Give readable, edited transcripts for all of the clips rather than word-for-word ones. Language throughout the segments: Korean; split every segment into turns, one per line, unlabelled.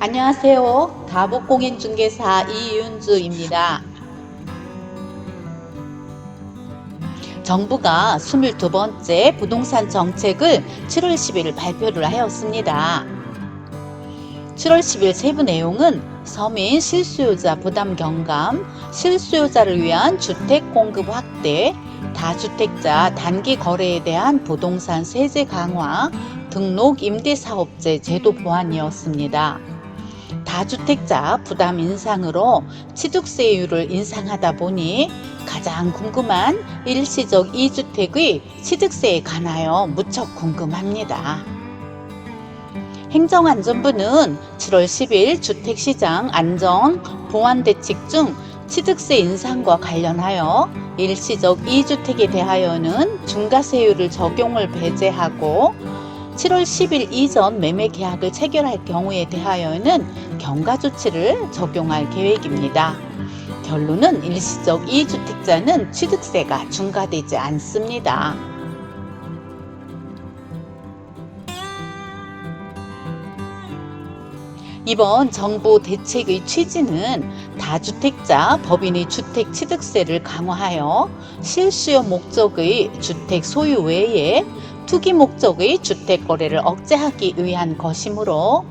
안녕하세요. 다복공인중개사 이윤주입니다. 정부가 22번째 부동산 정책을 7월 10일 발표를 하였습니다. 7월 10일 세부 내용은 서민 실수요자 부담 경감, 실수요자를 위한 주택 공급 확대, 다주택자 단기 거래에 대한 부동산 세제 강화, 등록 임대사업제 제도 보완이었습니다. 다주택자 부담 인상으로 취득세율을 인상하다 보니 가장 궁금한 일시적 2주택의 취득세에 관하여 무척 궁금합니다. 행정안전부는 7월 10일 주택시장 안정 보완 대책 중 취득세 인상과 관련하여 일시적 2주택에 대하여는 중과세율을 적용을 배제하고 7월 10일 이전 매매 계약을 체결할 경우에 대하여는 경과 조치를 적용할 계획입니다. 결론은 일시적 2주택자는 취득세가 중과되지 않습니다. 이번 정부 대책의 취지는 다주택자 법인의 주택 취득세를 강화하여 실수요 목적의 주택 소유 외에 투기 목적의 주택 거래를 억제하기 위한 것이므로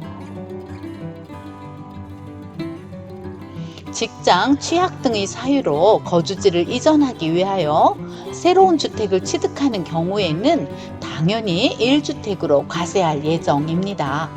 직장, 취약 등의 사유로 거주지를 이전하기 위하여 새로운 주택을 취득하는 경우에는 당연히 1주택으로 과세할 예정입니다.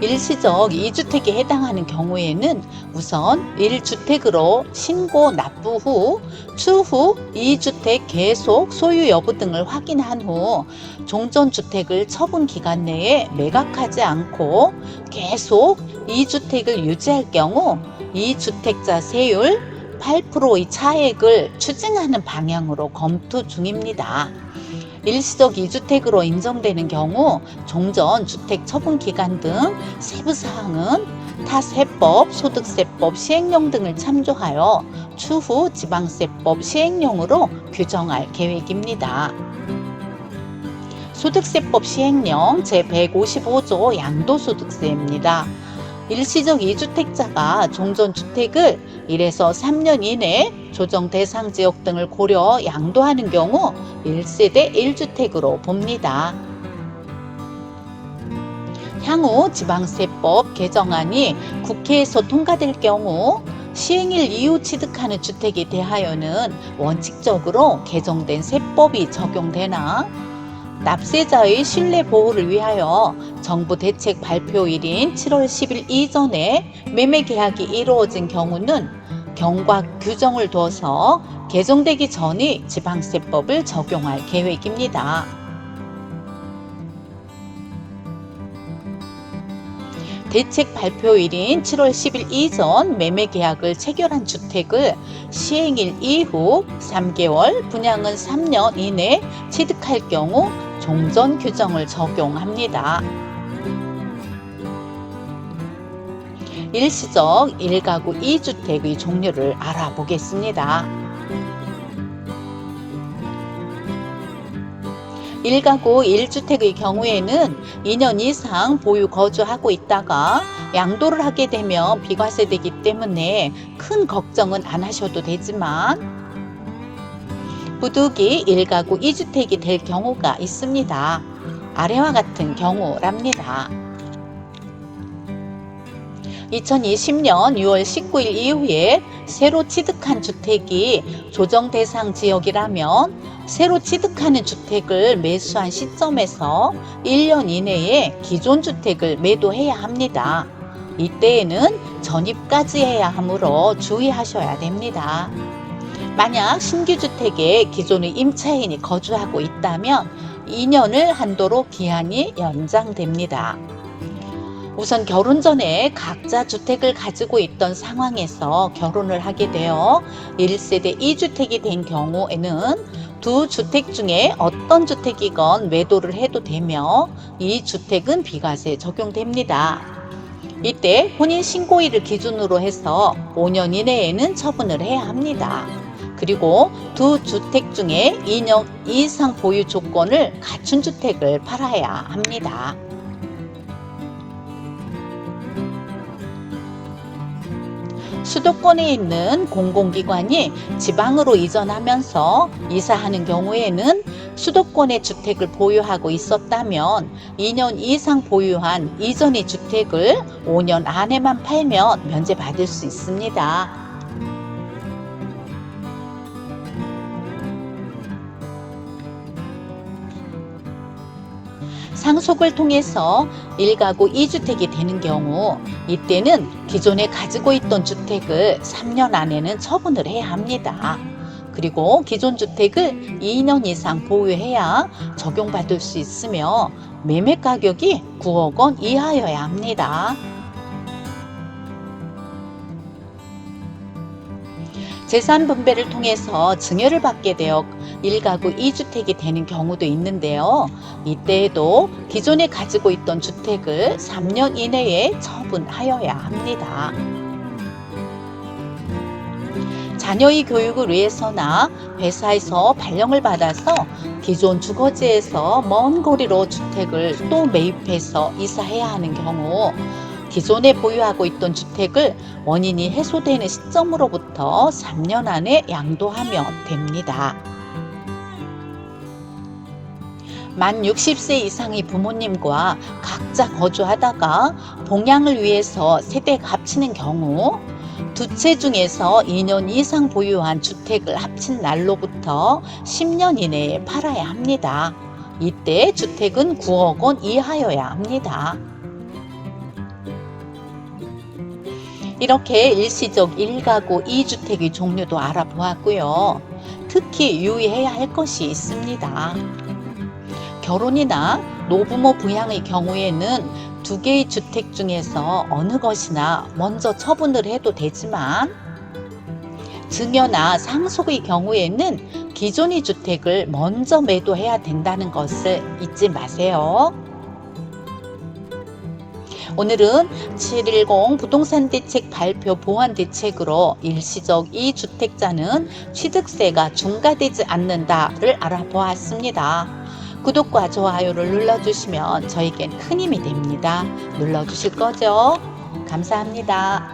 일시적 2주택에 해당하는 경우에는 우선 1주택으로 신고 납부 후 추후 2주택 계속 소유 여부 등을 확인한 후 종전주택을 처분 기간 내에 매각하지 않고 계속 2주택을 유지할 경우 2주택자 세율 8%의 차액을 추징하는 방향으로 검토 중입니다. 일시적 2주택으로 인정되는 경우 종전 주택 처분 기간 등 세부 사항은 타세법, 소득세법 시행령 등을 참조하여 추후 지방세법 시행령으로 규정할 계획입니다. 소득세법 시행령 제155조 양도소득세입니다. 일시적 2주택자가 종전주택을 1에서 3년 이내 조정 대상 지역 등을 고려 양도하는 경우 1세대 1주택으로 봅니다. 향후 지방세법 개정안이 국회에서 통과될 경우 시행일 이후 취득하는 주택에 대하여는 원칙적으로 개정된 세법이 적용되나 납세자의 신뢰 보호를 위하여 정부 대책 발표일인 7월 10일 이전에 매매 계약이 이루어진 경우는 경과 규정을 둬서 개정되기 전에 지방세법을 적용할 계획입니다. 대책 발표일인 7월 10일 이전 매매 계약을 체결한 주택을 시행일 이후 3개월, 분양은 3년 이내 취득할 경우 종전 규정을 적용합니다. 일시적 1가구 2주택의 종류를 알아보겠습니다. 1가구 1주택의 경우에는 2년 이상 보유 거주하고 있다가 양도를 하게 되면 비과세되기 때문에 큰 걱정은 안 하셔도 되지만 부득이 1가구 2주택이 될 경우가 있습니다. 아래와 같은 경우랍니다. 2020년 6월 19일 이후에 새로 취득한 주택이 조정 대상 지역이라면 새로 취득하는 주택을 매수한 시점에서 1년 이내에 기존 주택을 매도해야 합니다. 이때에는 전입까지 해야 하므로 주의하셔야 됩니다. 만약 신규 주택에 기존의 임차인이 거주하고 있다면 2년을 한도로 기한이 연장됩니다. 우선 결혼 전에 각자 주택을 가지고 있던 상황에서 결혼을 하게 되어 1세대 2주택이 된 경우에는 두 주택 중에 어떤 주택이건 매도를 해도 되며 이 주택은 비과세 적용됩니다. 이때 혼인신고일을 기준으로 해서 5년 이내에는 처분을 해야 합니다. 그리고 두 주택 중에 2년 이상 보유 조건을 갖춘 주택을 팔아야 합니다. 수도권에 있는 공공기관이 지방으로 이전하면서 이사하는 경우에는 수도권의 주택을 보유하고 있었다면 2년 이상 보유한 이전의 주택을 5년 안에만 팔면 면제받을 수 있습니다. 상속을 통해서 1가구 2주택이 되는 경우 이때는 기존에 가지고 있던 주택을 3년 안에는 처분을 해야 합니다. 그리고 기존 주택을 2년 이상 보유해야 적용받을 수 있으며 매매 가격이 9억 원 이하여야 합니다. 재산 분배를 통해서 증여를 받게 되어 1가구 2주택이 되는 경우도 있는데요. 이때에도 기존에 가지고 있던 주택을 3년 이내에 처분하여야 합니다. 자녀의 교육을 위해서나 회사에서 발령을 받아서 기존 주거지에서 먼 거리로 주택을 또 매입해서 이사해야 하는 경우 기존에 보유하고 있던 주택을 원인이 해소되는 시점으로부터 3년 안에 양도하면 됩니다. 만 60세 이상의 부모님과 각자 거주하다가 봉양을 위해서 세대가 합치는 경우 두 채 중에서 2년 이상 보유한 주택을 합친 날로부터 10년 이내에 팔아야 합니다. 이때 주택은 9억 원 이하여야 합니다. 이렇게 일시적 1가구 2주택의 종류도 알아보았고요. 특히 유의해야 할 것이 있습니다. 결혼이나 노부모 부양의 경우에는 두 개의 주택 중에서 어느 것이나 먼저 처분을 해도 되지만 증여나 상속의 경우에는 기존의 주택을 먼저 매도해야 된다는 것을 잊지 마세요. 오늘은 7.10 부동산 대책 발표 보완 대책으로 일시적 2주택자는 취득세가 중과되지 않는다를 알아보았습니다. 구독과 좋아요를 눌러주시면 저에겐 큰 힘이 됩니다. 눌러주실 거죠? 감사합니다.